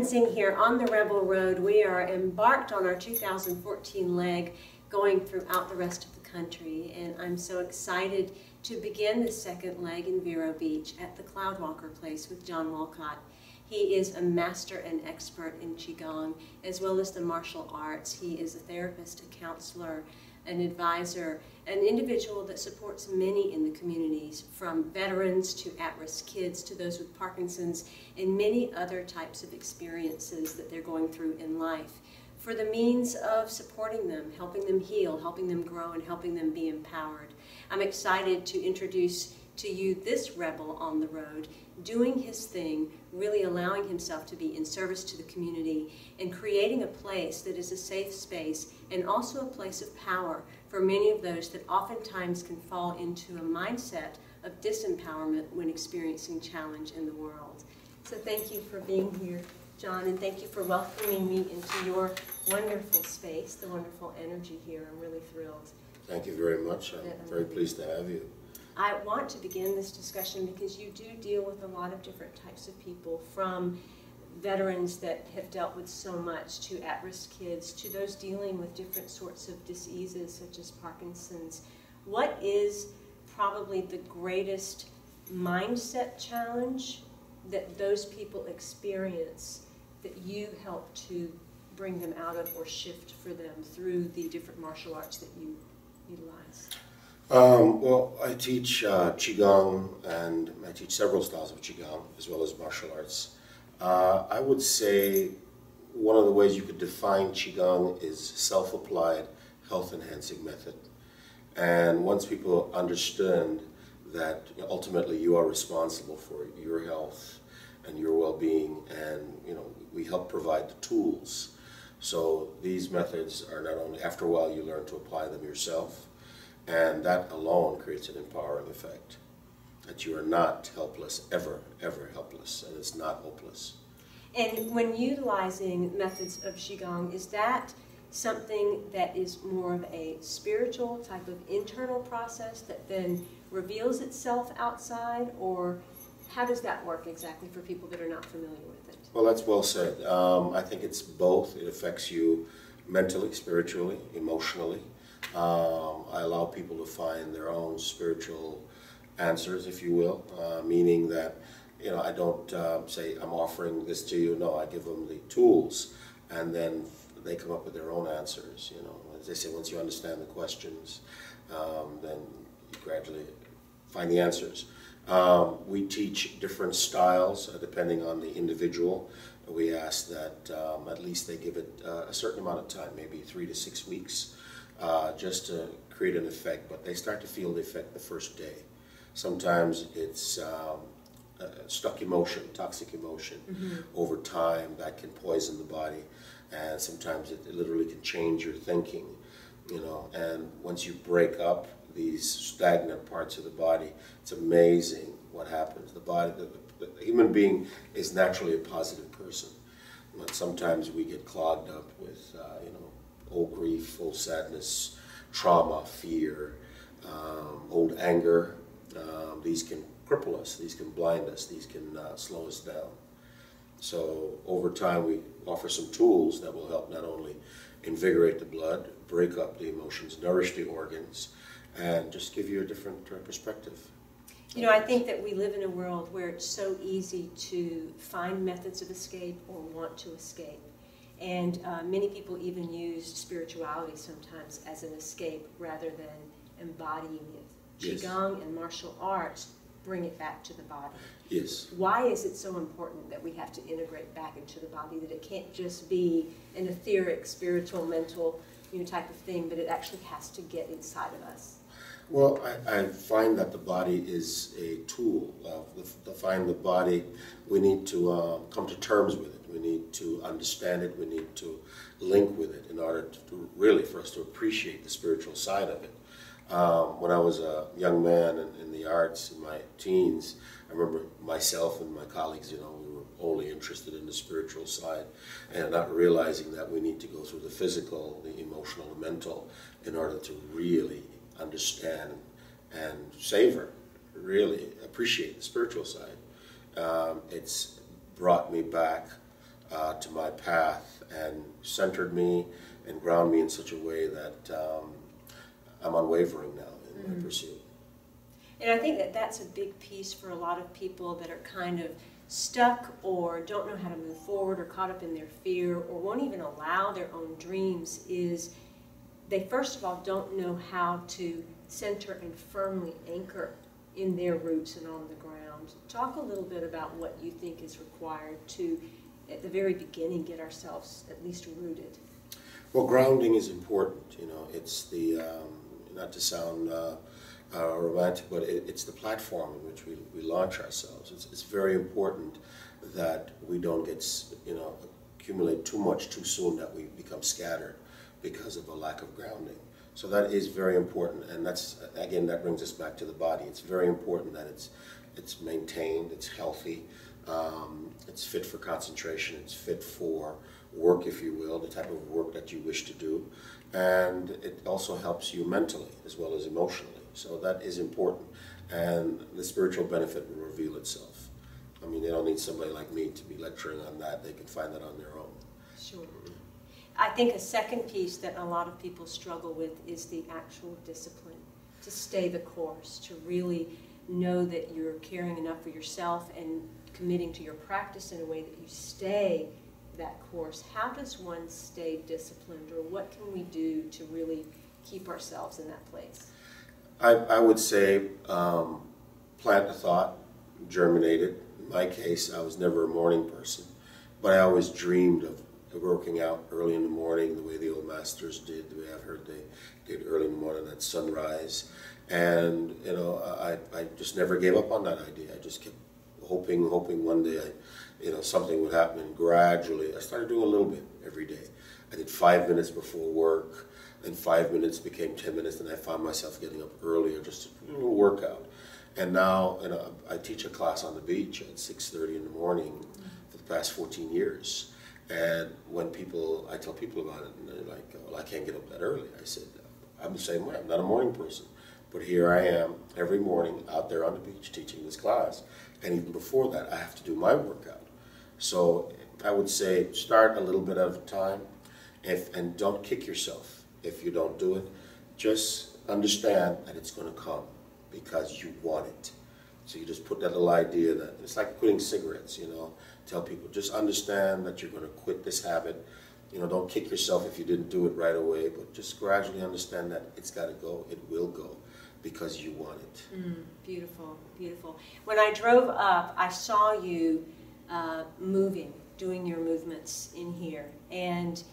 Simran Singh here on the Rebel Road. We are embarked on our 2014 leg going throughout the rest of the country, and I'm so excited to begin the second leg in Vero Beach at the CloudWalker place with John Walcott. He is a master and expert in Qigong as well as the martial arts. He is a therapist, a counselor, an advisor, an individual that supports many in the communities, from veterans to at-risk kids to those with Parkinson's and many other types of experiences that they're going through in life, for the means of supporting them, helping them heal, helping them grow, and helping them be empowered. I'm excited to introduce to you this rebel on the road, doing his thing, really allowing himself to be in service to the community and creating a place that is a safe space and also a place of power for many of those that oftentimes can fall into a mindset of disempowerment when experiencing challenge in the world. So thank you for being here, John, and thank you for welcoming me into your wonderful space, the wonderful energy here. I'm really thrilled. Thank you very much. I'm very pleased to have you. I want to begin this discussion because you do deal with a lot of different types of people, from veterans that have dealt with so much to at-risk kids to those dealing with different sorts of diseases such as Parkinson's. What is probably the greatest mindset challenge that those people experience that you help to bring them out of or shift for them through the different martial arts that you utilize? Well, I teach Qigong, and I teach several styles of Qigong as well as martial arts. I would say one of the ways you could define Qigong is self-applied, health-enhancing method. And once people understand that ultimately you are responsible for your health and your well-being, and we help provide the tools. So these methods are not only, after a while you learn to apply them yourself, and that alone creates an empowering effect, that you are not helpless, ever, ever helpless, and it's not hopeless. And when utilizing methods of Qigong, is that something that is more of a spiritual type of internal process that then reveals itself outside, or how does that work exactly for people that are not familiar with it? Well, that's well said. I think it's both. It affects you mentally, spiritually, emotionally. I allow people to find their own spiritual answers, if you will, meaning that I don't say I'm offering this to you. No, I give them the tools, and then they come up with their own answers. As they say, once you understand the questions, then you gradually find the answers. We teach different styles depending on the individual. We ask that at least they give it a certain amount of time, maybe 3 to 6 weeks. Just to create an effect, but they start to feel the effect the first day. Sometimes it's stuck emotion, toxic emotion. Over time that can poison the body, and sometimes it literally can change your thinking, and once you break up these stagnant parts of the body, it's amazing what happens. The body, the human being is naturally a positive person, but sometimes we get clogged up with old grief, old sadness, trauma, fear, old anger. These can cripple us, these can blind us, these can slow us down. So over time we offer some tools that will help not only invigorate the blood, break up the emotions, nourish the organs, and just give you a different perspective. I think that we live in a world where it's so easy to find methods of escape or want to escape. And many people even use spirituality sometimes as an escape rather than embodying it. Yes. Qigong and martial arts bring it back to the body. Yes. Why is it so important that we have to integrate back into the body, that it can't just be an etheric, spiritual, mental type of thing, but it actually has to get inside of us? Well, I find that the body is a tool. To find the body, we need to come to terms with it. We need to understand it. We need to link with it in order to really, for us to appreciate the spiritual side of it. When I was a young man in the arts in my teens, I remember myself and my colleagues, we were only interested in the spiritual side and not realizing that we need to go through the physical, the emotional, the mental in order to really understand and savor, really appreciate the spiritual side. It's brought me back to my path and centered me and ground me in such a way that I'm unwavering now in my pursuit. And I think that that's a big piece for a lot of people that are kind of stuck or don't know how to move forward or caught up in their fear or won't even allow their own dreams, is they first of all don't know how to center and firmly anchor in their roots and on the ground. Talk a little bit about what you think is required to, at the very beginning, get ourselves at least rooted. Well, grounding is important. You know, it's the, not to sound romantic, but it's the platform in which we launch ourselves. It's very important that we don't get, you know, accumulate too much too soon that we become scattered because of a lack of grounding. So that is very important, and that's, again, that brings us back to the body. It's very important that it's maintained, it's healthy, it's fit for concentration, it's fit for work, if you will, the type of work that you wish to do, and it also helps you mentally as well as emotionally. So that is important, and the spiritual benefit will reveal itself. I mean, they don't need somebody like me to be lecturing on that. They can find that on their own. Sure. I think a second piece that a lot of people struggle with is the actual discipline, to stay the course, to really know that you're caring enough for yourself and committing to your practice in a way that you stay that course. How does one stay disciplined, or what can we do to really keep ourselves in that place? I would say plant a thought, germinate it. In my case, I was never a morning person, but I always dreamed of working out early in the morning the way the old masters did, the way I've heard they did early in the morning at sunrise. And, you know, I just never gave up on that idea. I just kept hoping one day, you know, something would happen. And gradually, I started doing a little bit every day. I did 5 minutes before work, then 5 minutes became 10 minutes, and I found myself getting up earlier just to do a little workout. And now, you know, I teach a class on the beach at 6:30 in the morning for the past 14 years. And when I tell people about it, and they're like, well, I can't get up that early. I said, I'm the same way. I'm not a morning person. But here I am every morning out there on the beach teaching this class. And even before that, I have to do my workout. So I would say start a little bit at a time, and don't kick yourself if you don't do it. Just understand that it's going to come because you want it. So you just put that little idea that it's like quitting cigarettes, you know. Tell people, just understand that you're going to quit this habit. You know, don't kick yourself if you didn't do it right away, but just gradually understand that it's got to go. It will go because you want it. Beautiful, beautiful. When I drove up, I saw you moving, doing your movements in here, and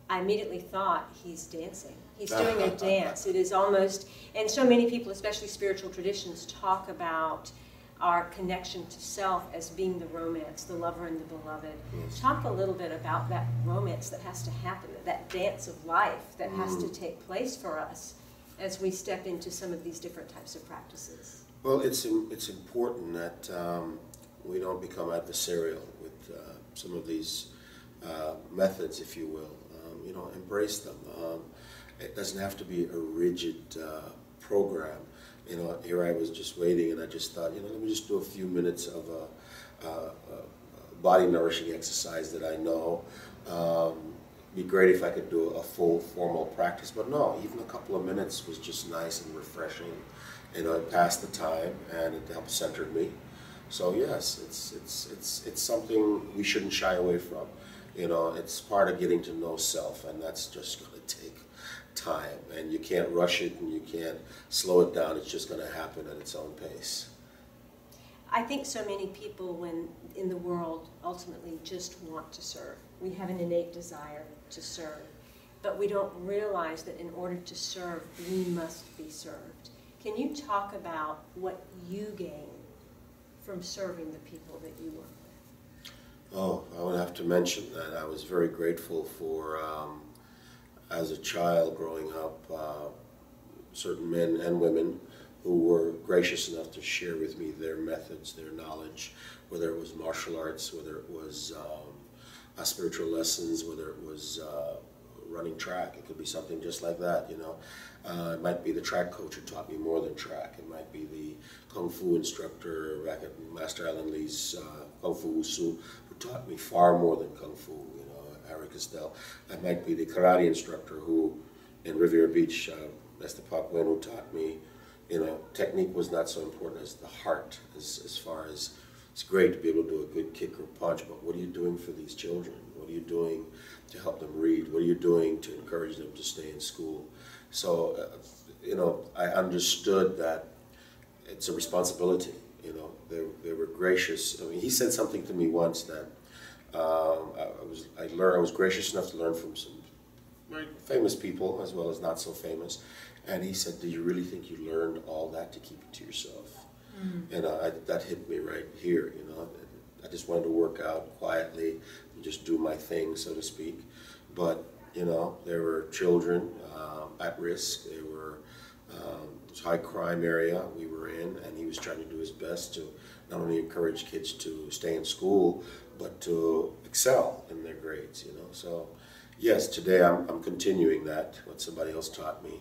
I immediately thought, he's dancing. He's doing a dance. It is almost, and so many people, especially spiritual traditions, talk about our connection to self as being the romance, the lover and the beloved. Yes. Talk a little bit about that romance that has to happen, that dance of life that has to take place for us as we step into some of these different types of practices. Well, it's important that we don't become adversarial with some of these methods, if you will. You know, embrace them. It doesn't have to be a rigid program. You know, here I was just waiting, and I just thought, you know, let me just do a few minutes of a body nourishing exercise that I know. It'd be great if I could do a full formal practice, but no, even a couple of minutes was just nice and refreshing. You know, it passed the time, and it helped center me. So yes, it's something we shouldn't shy away from. You know, it's part of getting to know self, and that's just going to take time, and you can't rush it and you can't slow it down. It's just going to happen at its own pace. I think so many people when in the world ultimately just want to serve. We have an innate desire to serve, but we don't realize that in order to serve, we must be served. Can you talk about what you gain from serving the people that you work with? Oh, I would have to mention that I was very grateful for as a child growing up, certain men and women who were gracious enough to share with me their methods, their knowledge, whether it was martial arts, whether it was spiritual lessons, whether it was running track. It could be something just like that, you know. It might be the track coach who taught me more than track. It might be the Kung Fu instructor back at Master Alan Lee's Kung Fu Wusu who taught me far more than Kung Fu. You know, Harry Castell. I might be the karate instructor who, in Riviera Beach, that's the Pak Wen who taught me, you know, technique was not so important as the heart, as far as, it's great to be able to do a good kick or punch, but what are you doing for these children? What are you doing to help them read? What are you doing to encourage them to stay in school? So, you know, I understood that it's a responsibility. You know, they were gracious. I mean, he said something to me once that I was gracious enough to learn from some very famous people as well as not so famous. And he said, "Do you really think you learned all that to keep it to yourself?" And that hit me right here. You know, I just wanted to work out quietly and just do my thing, so to speak. But you know, there were children at risk. There were it was a high crime area we were in, and he was trying to do his best to not only encourage kids to stay in school, but to excel in their grades. You know, so yes, today I'm continuing that what somebody else taught me,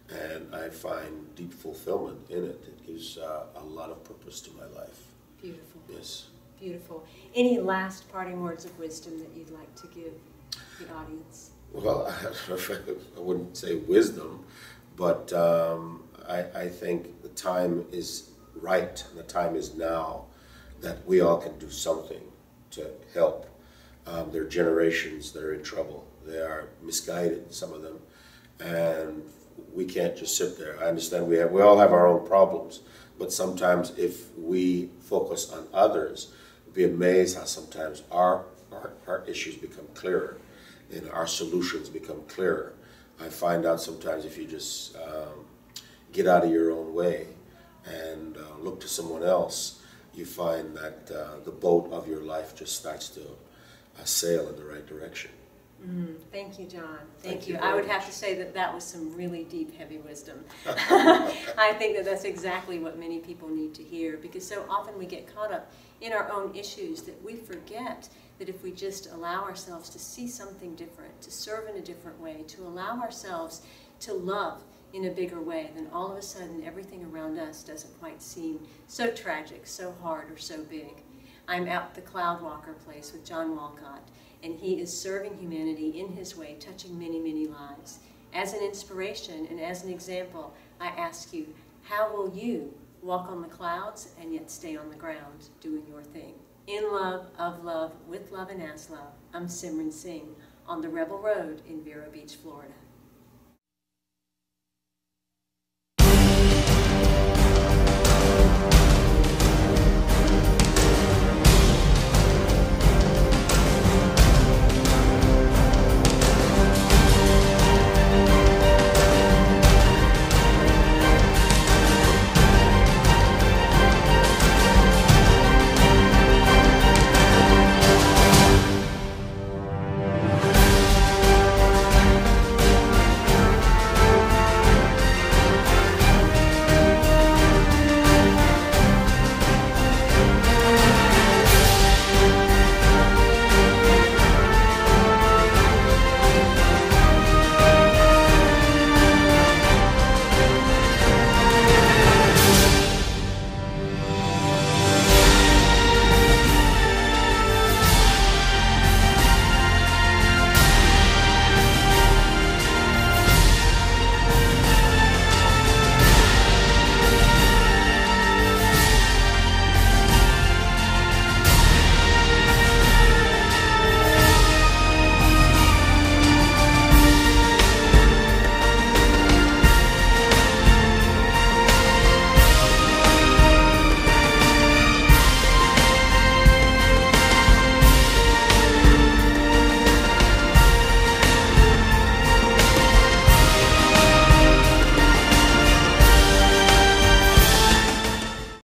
and I find deep fulfillment in it. It gives a lot of purpose to my life. Beautiful. Yes. Beautiful. Any last parting words of wisdom that you'd like to give the audience? Well, I wouldn't say wisdom, but I think the time is right, and the time is now that we all can do something to help. There are generations that are in trouble. They are misguided, some of them, and we can't just sit there. I understand we all have our own problems, but sometimes if we focus on others, we'll be amazed how sometimes our issues become clearer and our solutions become clearer. I find out sometimes if you just get out of your own way and look to someone else, you find that the boat of your life just starts to sail in the right direction. Thank you, John. Thank you. you I would very have to say that that was some really deep, heavy wisdom. I think that that's exactly what many people need to hear, because so often we get caught up in our own issues that we forget that if we just allow ourselves to see something different, to serve in a different way, to allow ourselves to love in a bigger way, then all of a sudden everything around us doesn't quite seem so tragic, so hard, or so big. I'm at the CloudWalker place with John Walcott, and he is serving humanity in his way, touching many, many lives. As an inspiration and as an example, I ask you, how will you walk on the clouds and yet stay on the ground doing your thing? In love, of love, with love, and as love, I'm Simran Singh on the Rebel Road in Vero Beach, Florida.